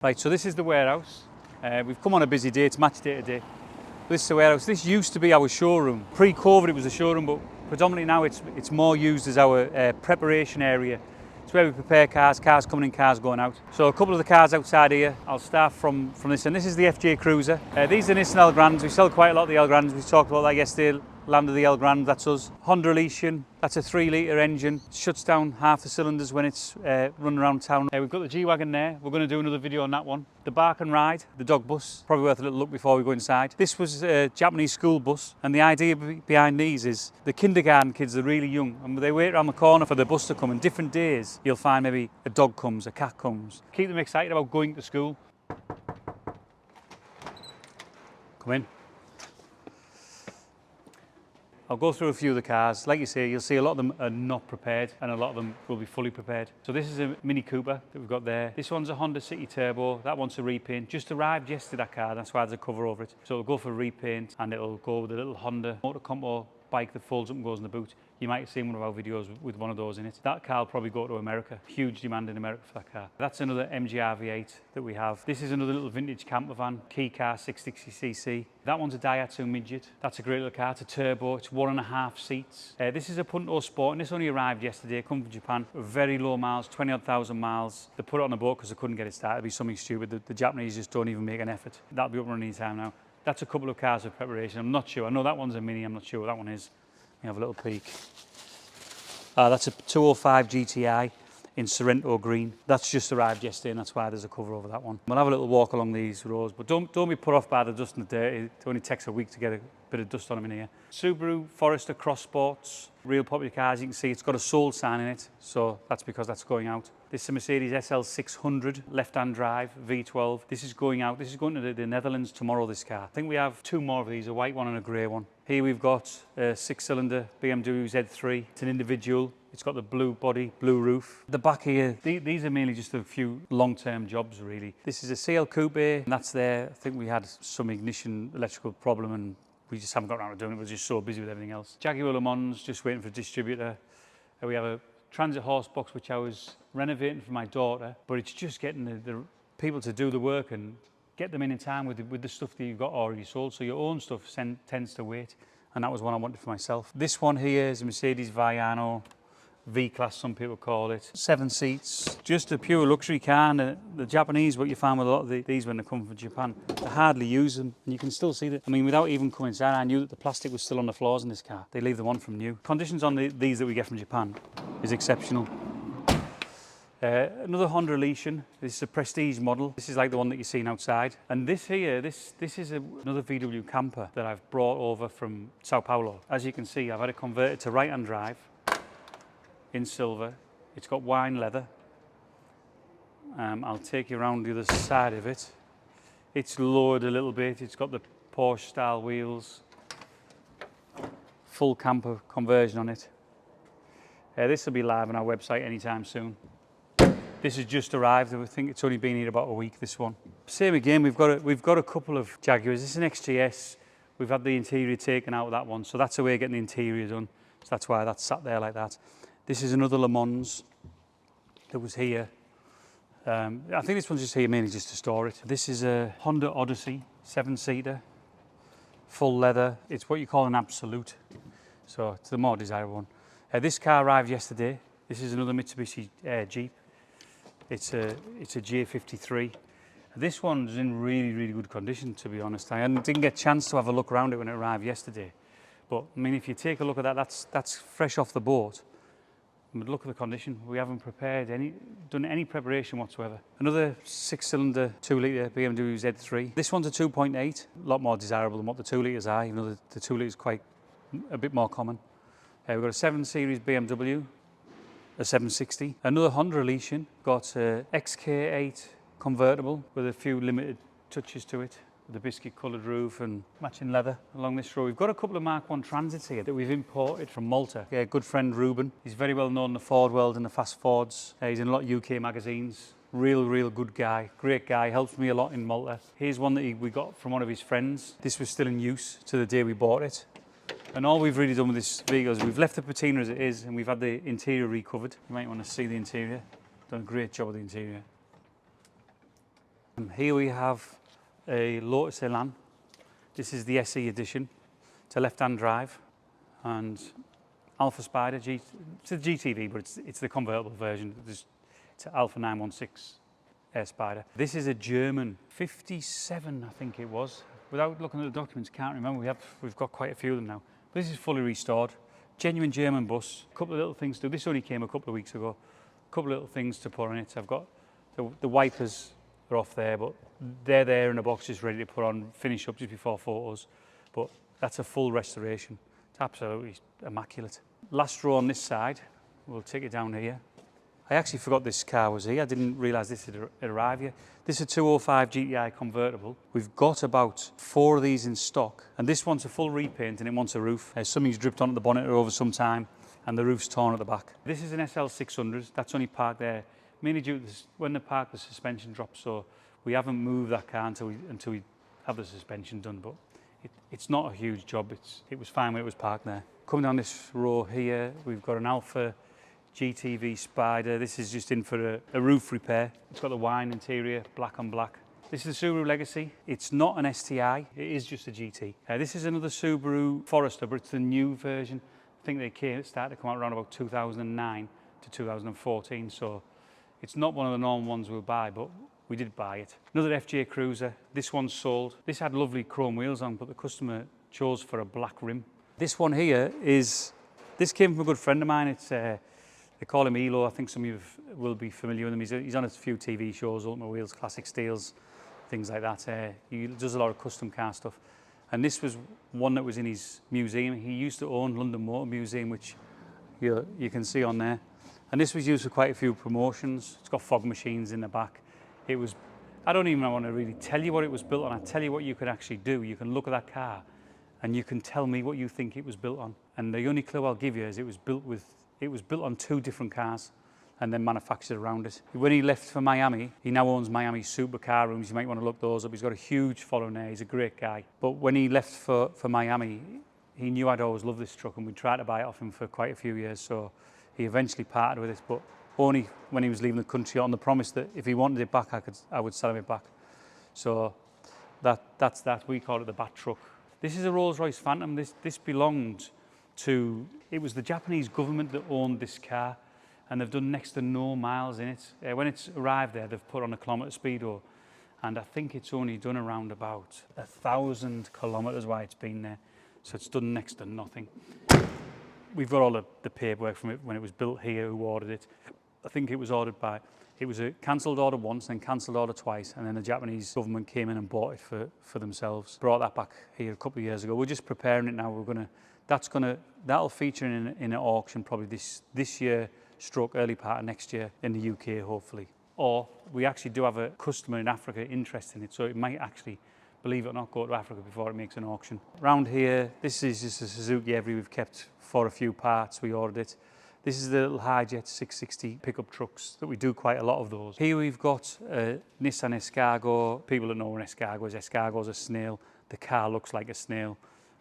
Right, so this is the warehouse. We've come on a busy day, it's match day today. This is the warehouse. This used to be our showroom. Pre-COVID it was a showroom, but predominantly now it's more used as our preparation area. It's where we prepare cars coming in, cars going out. So a couple of the cars outside here, I'll start from this, and this is the FJ Cruiser. These are Nissan Elgrands. We sell quite a lot of the Elgrands. We talked about that yesterday. Land of the Elgrand, that's us. Honda Elysian, that's a 3-litre engine. It shuts down half the cylinders when it's running around town. We've got the G-Wagon there. We're going to do another video on that one. The Bark and Ride, the dog bus. Probably worth a little look before we go inside. This was a Japanese school bus, and the idea behind these is the kindergarten kids are really young, and they wait around the corner for the bus to come. And different days, you'll find maybe a dog comes, a cat comes. Keep them excited about going to school. Come in. I'll go through a few of the cars. Like you say, you'll see a lot of them are not prepared and a lot of them will be fully prepared. So this is a Mini Cooper that we've got there. This one's a Honda City Turbo. That one's a repaint. Just arrived yesterday, that car. That's why there's a cover over it. So it'll go for repaint and it'll go with a little Honda Motor Compo bike that folds up and goes in the boot. You might have seen one of our videos with one of those in it. That car will probably go to America. Huge demand in America for that car. That's another MGR V8 that we have. This is another little vintage camper van, key car 660cc. That one's a Daihatsu Midget. That's a great little car. It's a turbo. It's 1.5 seats. This is a Punto Sport, and this only arrived yesterday. Come from Japan. Very low miles, 20-odd thousand miles. They put it on a boat because they couldn't get it started. It'd be something stupid. The Japanese just don't even make an effort. That'll be up and running any time now. That's a couple of cars of preparation. I'm not sure. I know that one's a Mini. I'm not sure what that one is. Let me have a little peek. That's a 205 GTI in Sorrento green. That's just arrived yesterday, and that's why there's a cover over that one. We'll have a little walk along these roads, but don't be put off by the dust and the dirt. It only takes a week to get a bit of dust on them in here. Subaru Forester Cross Sports, real popular cars. You can see it's got a sold sign in it, so that's because that's going out. This is a Mercedes SL 600 left-hand drive V12. This is going out. This is going to the Netherlands tomorrow, this car. I think we have two more of these, a white one and a grey one. Here we've got a 6-cylinder BMW Z3. It's an individual. It's got the blue body, blue roof. The back here, these are mainly just a few long-term jobs, really. This is a CL Coupe, and that's there. I think we had some ignition electrical problem, and we just haven't got around to doing it. We're just so busy with everything else. Jaguar Le Mans, just waiting for a distributor. We have a Transit horse box, which I was renovating for my daughter, but it's just getting the people to do the work and get them in time with the stuff that you've got already sold. So your own stuff tends to wait, and that was one I wanted for myself. This one here is a Mercedes Viano V-Class, some people call it. 7 seats, just a pure luxury car. And the Japanese, what you find with a lot of these when they come from Japan, they hardly use them, and you can still see that. I mean, without even coming inside, I knew that the plastic was still on the floors in this car. They leave them on from new. Conditions on these that we get from Japan is exceptional. Another Honda Elysian. This is a Prestige model. This is like the one that you're seeing outside. And this here, this is another VW camper that I've brought over from Sao Paulo. As you can see, I've had it converted to right-hand drive in silver. It's got wine leather. I'll take you around the other side of it. It's lowered a little bit. It's got the Porsche style wheels. Full camper conversion on it. This will be live on our website anytime soon. This has just arrived. I think it's only been here about a week, this one. Same again, we've got a couple of Jaguars. This is an XJS. We've had the interior taken out of that one, so that's a way of getting the interior done. So that's why that's sat there like that. This is another Le Mans that was here. I think this one's just here mainly just to store it. This is a Honda Odyssey, 7-seater, full leather. It's what you call an absolute, so it's the more desirable one. This car arrived yesterday. This is another Mitsubishi Jeep. It's a J53. This one's in really, really good condition, to be honest. I didn't get a chance to have a look around it when it arrived yesterday. But I mean, if you take a look at that, that's fresh off the boat. But look at the condition. We haven't done any preparation whatsoever. Another 6-cylinder, 2-litre BMW Z3. This one's a 2.8, a lot more desirable than what the 2 litres are, even though the 2 litres is quite a bit more common. We've got a 7 Series BMW, a 760. Another Honda Elysian, got a XK8 convertible with a few limited touches to it. The biscuit coloured roof and matching leather along this road. We've got a couple of Mark 1 Transits here that we've imported from Malta. Yeah, good friend Ruben. He's very well known in the Ford world and the fast Fords. He's in a lot of UK magazines. Real good guy. Great guy. Helps me a lot in Malta. Here's one that we got from one of his friends. This was still in use to the day we bought it. And all we've really done with this vehicle is we've left the patina as it is, and we've had the interior recovered. You might want to see the interior. Done a great job with the interior. Here we have a Lotus Elan. This is the SE edition. It's a left-hand drive, and Alpha Spider. It's a GTV, but it's the convertible version. It's an Alpha 916 Air Spider. This is a German 57, I think it was. Without looking at the documents, can't remember. We've got quite a few of them now. But this is fully restored. Genuine German bus. A couple of little things to do. This only came a couple of weeks ago. A couple of little things to put on it. I've got the wipers are off there, but they're there in a box just ready to put on, finish up just before photos. But that's a full restoration. It's absolutely immaculate. Last row on this side. We'll take it down here. I actually forgot this car was here. I didn't realise this had arrived here. This is a 205 GTI convertible. We've got about 4 of these in stock, and this one's a full repaint and it wants a roof. Something's dripped onto the bonnet over some time, and the roof's torn at the back. This is an SL600. That's only parked there mainly due to this, when the park, the suspension drops. So we haven't moved that car until we have the suspension done. But it's not a huge job. It was fine when it was parked there. Coming down this row here, we've got an Alpha GTV Spider. This is just in for a roof repair. It's got the wine interior, black on black. This is the Subaru Legacy. It's not an STI, it is just a GT. This is another Subaru Forester, but it's the new version. I think they started to come out around about 2009 to 2014, so it's not one of the normal ones we'll buy, but we did buy it. Another FJ Cruiser. This one's sold. This had lovely chrome wheels on, but the customer chose for a black rim. This one here this came from a good friend of mine. It's they call him Elo. I think some of you will be familiar with him. He's on a few TV shows, Ultimate Wheels, Classic Steels, things like that. He does a lot of custom car stuff. And this was one that was in his museum. He used to own London Motor Museum, which you can see on there. And this was used for quite a few promotions. It's got fog machines in the back. I don't even want to really tell you what it was built on. I tell you what you can actually do. You can look at that car and you can tell me what you think it was built on. And the only clue I'll give you is it was built on 2 different cars and then manufactured around it. When he left for Miami, he now owns Miami Supercar Rooms. You might want to look those up. He's got a huge following there. He's a great guy. But when he left for Miami, he knew I'd always loved this truck, and we tried to buy it off him for quite a few years. So he eventually parted with it, but only when he was leaving the country, on the promise that if he wanted it back, I would sell him it back. So that's that. We call it the Bat Truck. This is a Rolls-Royce Phantom. This belonged to, it was the Japanese government that owned this car, and they've done next to no miles in it. When it's arrived there, they've put on a kilometre speedo, and I think it's only done around about 1,000 kilometres while it's been there. So it's done next to nothing. We've got all the paperwork from it when it was built here, who ordered it. I think it was a cancelled order once, then cancelled order twice, and then the Japanese government came in and bought it for themselves. Brought that back here a couple of years ago. We're just preparing it now. That'll feature in an auction probably this year, stroke early part of next year in the UK, hopefully. Or we actually do have a customer in Africa interested in it, so it might actually, believe it or not, go to Africa before it makes an auction. Around here, this is just a Suzuki Every we've kept for a few parts. We ordered it. This is the little Hijet 660 pickup trucks that we do quite a lot of those. Here we've got a Nissan Escargot. People that know what an Escargot is. Escargot's a snail. The car looks like a snail,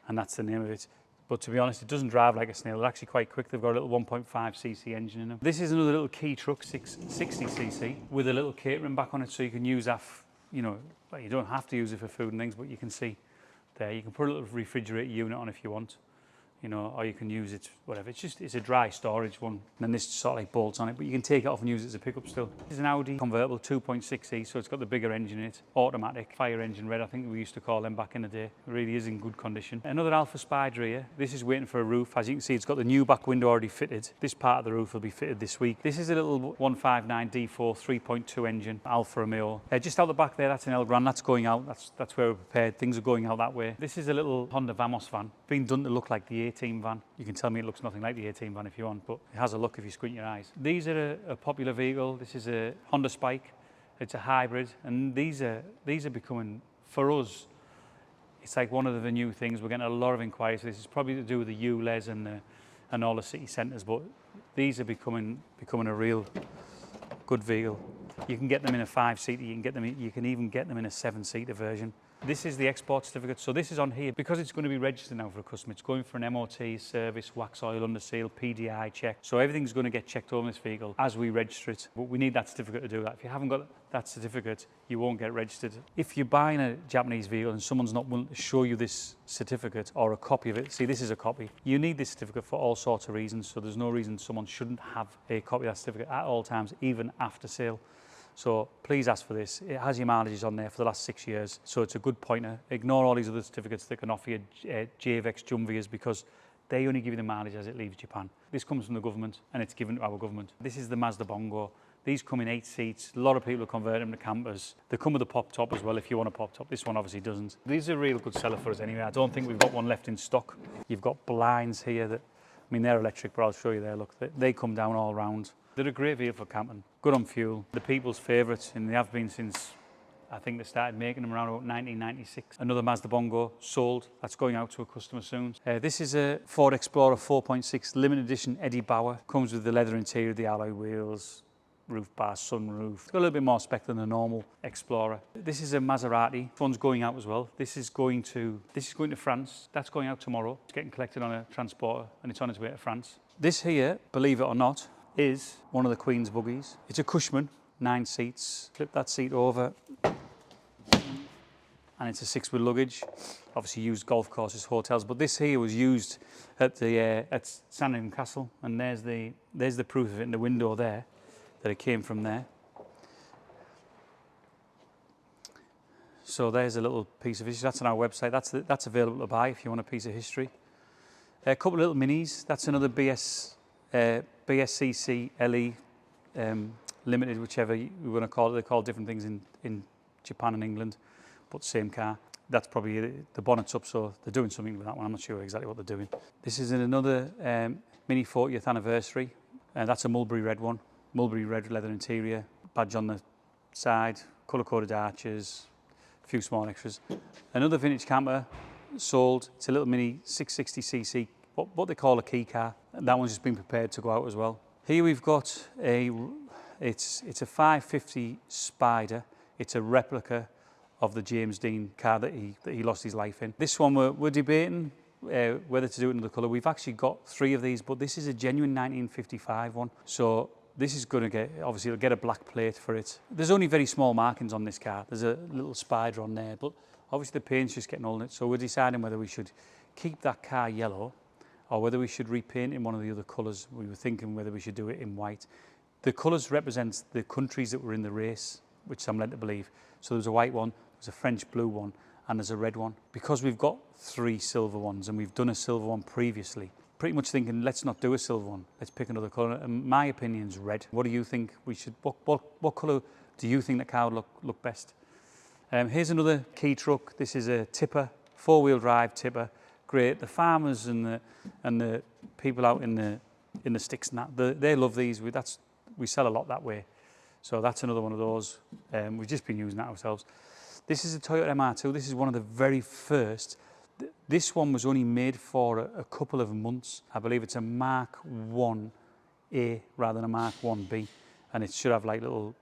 and that's the name of it. But to be honest, it doesn't drive like a snail. They're actually quite quick. They've got a little 1.5cc engine in them. This is another little Key truck, 660cc, with a little catering back on it, so you can use that, you don't have to use it for food and things, but you can see there. You can put a little refrigerator unit on if you want, or you can use it, whatever. It's a dry storage one. And then this sort of like bolts on it, but you can take it off and use it as a pickup still. This is an Audi convertible 2.6e, so it's got the bigger engine in it. Automatic, fire engine red, I think we used to call them back in the day. It really is in good condition. Another Alpha Spider here. This is waiting for a roof. As you can see, it's got the new back window already fitted. This part of the roof will be fitted this week. This is a little 159 D4 3.2 engine, Alfa Romeo. Just out the back there, that's an El Gran. That's going out. That's where we're prepared. Things are going out that way. This is a little Honda Vamos van, been done to look like the A-Team van. You can tell me it looks nothing like the A-Team van if you want, but it has a look if you squint your eyes. These are a popular vehicle. This is a Honda Spike. It's a hybrid, and these are becoming, for us, it's like one of the new things. We're getting a lot of inquiries. This is probably to do with the ULEZ and all the city centres, but these are becoming a real good vehicle. You can get them in a 5-seater. You can even get them in a 7-seater version. This is the export certificate. So this is on here because it's going to be registered now for a customer. It's going for an MOT, service, wax oil, under seal, PDI check. So everything's going to get checked over this vehicle as we register it. But we need that certificate to do that. If you haven't got that certificate, you won't get registered. If you're buying a Japanese vehicle and someone's not willing to show you this certificate or a copy of it, see, this is a copy. You need this certificate for all sorts of reasons, so there's no reason someone shouldn't have a copy of that certificate at all times, even after sale. So please ask for this. It has your mileages on there for the last 6 years, so it's a good pointer. Ignore all these other certificates that can offer you JVX Jumvias, because they only give you the mileage as it leaves Japan. This comes from the government and it's given to our government. This is the Mazda Bongo. These come in 8 seats. A lot of people convert them to campers. They come with a pop top as well if you want a pop top. This one obviously doesn't. These are a real good seller for us anyway. I don't think we've got one left in stock. You've got blinds here that, I mean, they're electric, but I'll show you there. Look, they come down all round. They're a great vehicle for camping. Good on fuel. The people's favourites, and they have been since, I think they started making them around about 1996. Another Mazda Bongo sold. That's going out to a customer soon. This is a Ford Explorer 4.6 limited edition Eddie Bauer. Comes with the leather interior, the alloy wheels, roof bar, sunroof. It's got a little bit more spec than a normal Explorer. This is a Maserati. This one's going out as well. This is going to France. That's going out tomorrow. It's getting collected on a transporter and it's on its way to France. This here, believe it or not, is one of the Queen's buggies. It's a Cushman, 9 seats. Flip that seat over, and it's a 6 with luggage. Obviously used golf courses, hotels, but this here was used at the at Sandringham Castle, and there's the proof of it in the window there, that it came from there. So there's a little piece of history. That's on our website. That's available to buy if you want a piece of history. A couple of little minis. That's another BSCC LE Limited, whichever you want to call it. They call different things in Japan and England, but same car. That's probably the bonnet's up, so they're doing something with that one. I'm not sure exactly what they're doing. This is in another Mini 40th anniversary. That's a mulberry red one. Mulberry red leather interior, badge on the side, colour-coded arches, a few small extras. Another vintage camper sold. It's a little Mini 660cc, what they call a key car. That one's just been prepared to go out as well. Here we've got it's a 550 Spider. It's a replica of the James Dean car that he lost his life in. This one we're debating whether to do it in another colour. We've actually got 3 of these, but this is a genuine 1955 one. So this is going to get, obviously it'll get a black plate for it. There's only very small markings on this car. There's a little spider on there, but obviously the paint's just getting old. So we're deciding whether we should keep that car yellow or whether we should repaint in one of the other colours. We were thinking whether we should do it in white. The colours represent the countries that were in the race, which I'm led to believe. So there's a white one, there's a French blue one, and there's a red one. Because we've got 3 silver ones and we've done a silver one previously, pretty much thinking, let's not do a silver one. Let's pick another colour. And my opinion's red. What do you think we should, what colour do you think the car would look best? Here's another key truck. This is a tipper, 4-wheel drive tipper. Great. The farmers and the people out in the sticks and that, they love these. We sell a lot that way. So that's another one of those. We've just been using that ourselves. This is a Toyota MR2. This is one of the very first. This one was only made for a couple of months. I believe it's a Mark 1A rather than a Mark 1B. And it should have like little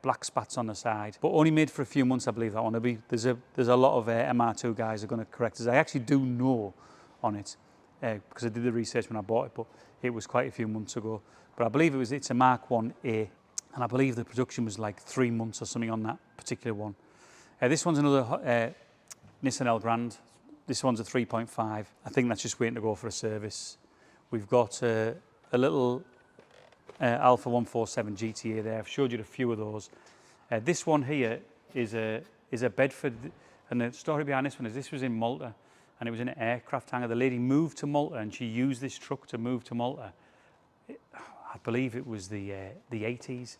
black spats on the side. But only made for a few months, I believe, that one. There's a lot of MR2 guys are going to correct us. I actually do know on it because I did the research when I bought it, but it was quite a few months ago. But I believe it's a Mark 1A. And I believe the production was like 3 months or something on that particular one. This one's another Nissan L Grand. This one's a 3.5. I think that's just waiting to go for a service. We've got a little Alpha 147 GTA there. I've showed you a few of those. This one here is a Bedford, and the story behind this one is this was in Malta, and it was in an aircraft hangar. The lady moved to Malta, and she used this truck to move to Malta. I believe it was the 80s.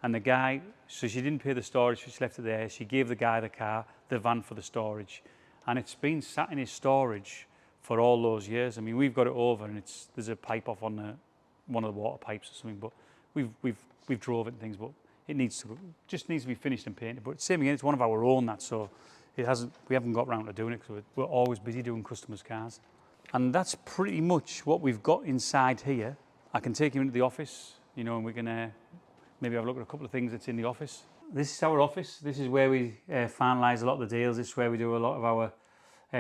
And the guy, so she didn't pay the storage, so she left it there. She gave the guy the car, the van for the storage. And it's been sat in his storage for all those years. I mean, we've got it over and there's a pipe off on one of the water pipes or something, but we've drove it and things, but it just needs to be finished and painted. But same again, it's one of our own, that, so we haven't got round to doing it because we're always busy doing customers' cars. And that's pretty much what we've got inside here. I can take you into the office, you know, and we can maybe have a look at a couple of things that's in the office. This is our office. This is where we finalise a lot of the deals. This is where we do a lot of our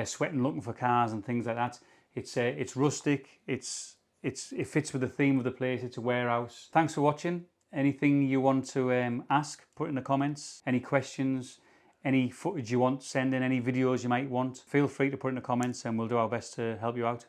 sweating, looking for cars and things like that. It's rustic. It fits with the theme of the place. It's a warehouse. Thanks for watching. Anything you want to ask, put in the comments. Any questions, any footage you want, send in any videos you might want. Feel free to put in the comments and we'll do our best to help you out.